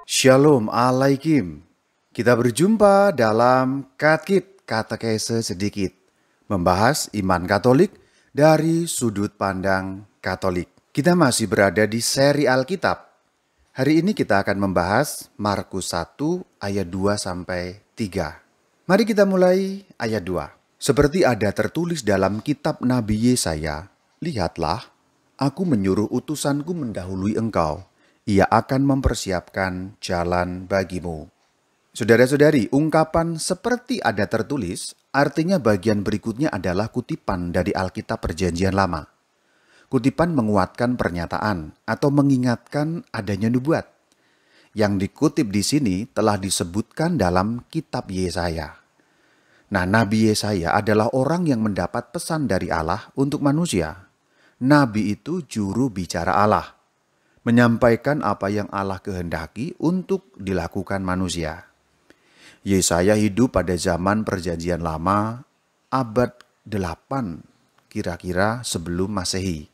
Shalom Alaikum. Kita berjumpa dalam Katekese sedikit, membahas iman Katolik dari sudut pandang Katolik. Kita masih berada di seri Alkitab. Hari ini kita akan membahas Markus 1 ayat 2 sampai 3. Mari kita mulai ayat 2. Seperti ada tertulis dalam kitab Nabi Yesaya, "Lihatlah, aku menyuruh utusanku mendahului engkau. Ia akan mempersiapkan jalan bagimu." Saudara-saudari, ungkapan "seperti ada tertulis" artinya bagian berikutnya adalah kutipan dari Alkitab Perjanjian Lama. Kutipan menguatkan pernyataan atau mengingatkan adanya nubuat. Yang dikutip di sini telah disebutkan dalam kitab Yesaya. Nah, Nabi Yesaya adalah orang yang mendapat pesan dari Allah untuk manusia. Nabi itu juru bicara Allah, menyampaikan apa yang Allah kehendaki untuk dilakukan manusia. Yesaya hidup pada zaman Perjanjian Lama, abad 8 kira-kira sebelum Masehi.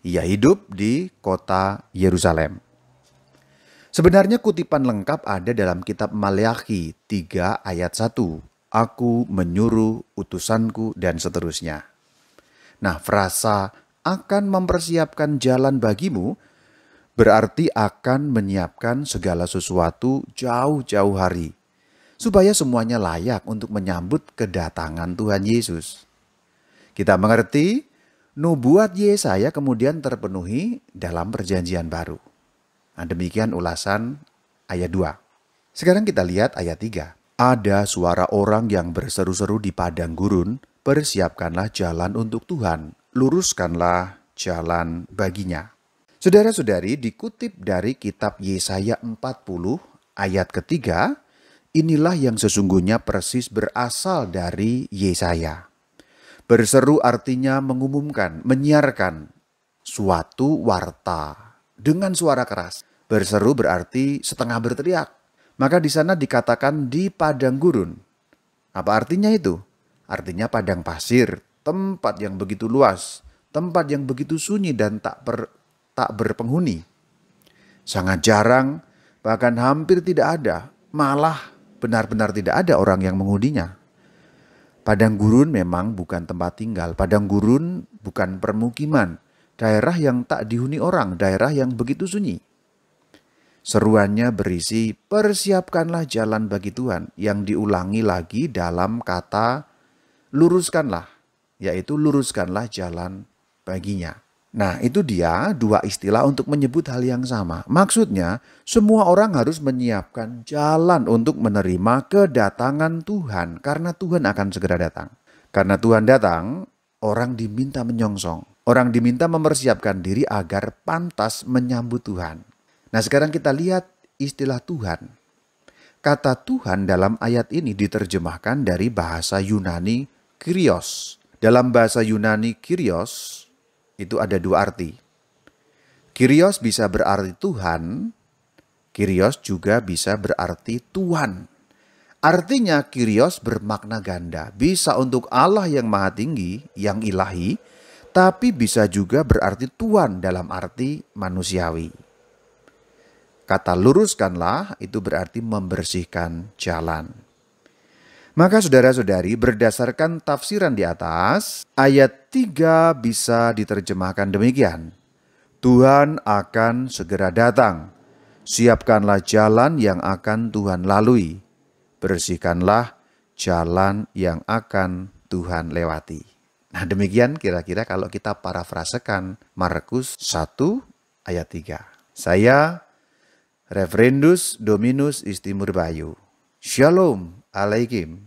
Ia hidup di kota Yerusalem. Sebenarnya kutipan lengkap ada dalam kitab Maleakhi 3 ayat 1. "Aku menyuruh utusanku," dan seterusnya. Nah, frasa "akan mempersiapkan jalan bagimu" berarti akan menyiapkan segala sesuatu jauh-jauh hari, supaya semuanya layak untuk menyambut kedatangan Tuhan Yesus. Kita mengerti, nubuat Yesaya kemudian terpenuhi dalam Perjanjian Baru. Nah, demikian ulasan ayat 2. Sekarang kita lihat ayat 3. "Ada suara orang yang berseru-seru di padang gurun, persiapkanlah jalan untuk Tuhan, luruskanlah jalan baginya." Saudara-saudari, dikutip dari kitab Yesaya 40 ayat ketiga, inilah yang sesungguhnya persis berasal dari Yesaya. Berseru artinya mengumumkan, menyiarkan suatu warta dengan suara keras. Berseru berarti setengah berteriak. Maka di sana dikatakan di padang gurun. Apa artinya itu? Artinya padang pasir, tempat yang begitu luas, tempat yang begitu sunyi dan tak berpenghuni. Sangat jarang, bahkan hampir tidak ada, malah benar-benar tidak ada orang yang menghuninya. Padang gurun memang bukan tempat tinggal, padang gurun bukan permukiman, daerah yang tak dihuni orang, daerah yang begitu sunyi. Seruannya berisi "persiapkanlah jalan bagi Tuhan", yang diulangi lagi dalam kata "luruskanlah", yaitu luruskanlah jalan baginya. Nah, itu dia dua istilah untuk menyebut hal yang sama. Maksudnya, semua orang harus menyiapkan jalan untuk menerima kedatangan Tuhan, karena Tuhan akan segera datang. Karena Tuhan datang, orang diminta menyongsong. Orang diminta mempersiapkan diri agar pantas menyambut Tuhan. Nah, sekarang kita lihat istilah Tuhan. Kata Tuhan dalam ayat ini diterjemahkan dari bahasa Yunani Kyrios. Dalam bahasa Yunani Kyrios, itu ada dua arti. Kyrios bisa berarti Tuhan, Kyrios juga bisa berarti Tuhan. Artinya Kyrios bermakna ganda, bisa untuk Allah yang maha tinggi, yang ilahi, tapi bisa juga berarti Tuhan dalam arti manusiawi. Kata luruskanlah itu berarti membersihkan jalan. Maka saudara-saudari, berdasarkan tafsiran di atas, ayat 3 bisa diterjemahkan demikian. Tuhan akan segera datang. Siapkanlah jalan yang akan Tuhan lalui. Bersihkanlah jalan yang akan Tuhan lewati. Nah, demikian kira-kira kalau kita parafrasekan Markus 1 ayat 3. Saya, Reverendus Dominus Istimur Bayu. Shalom Alaikum.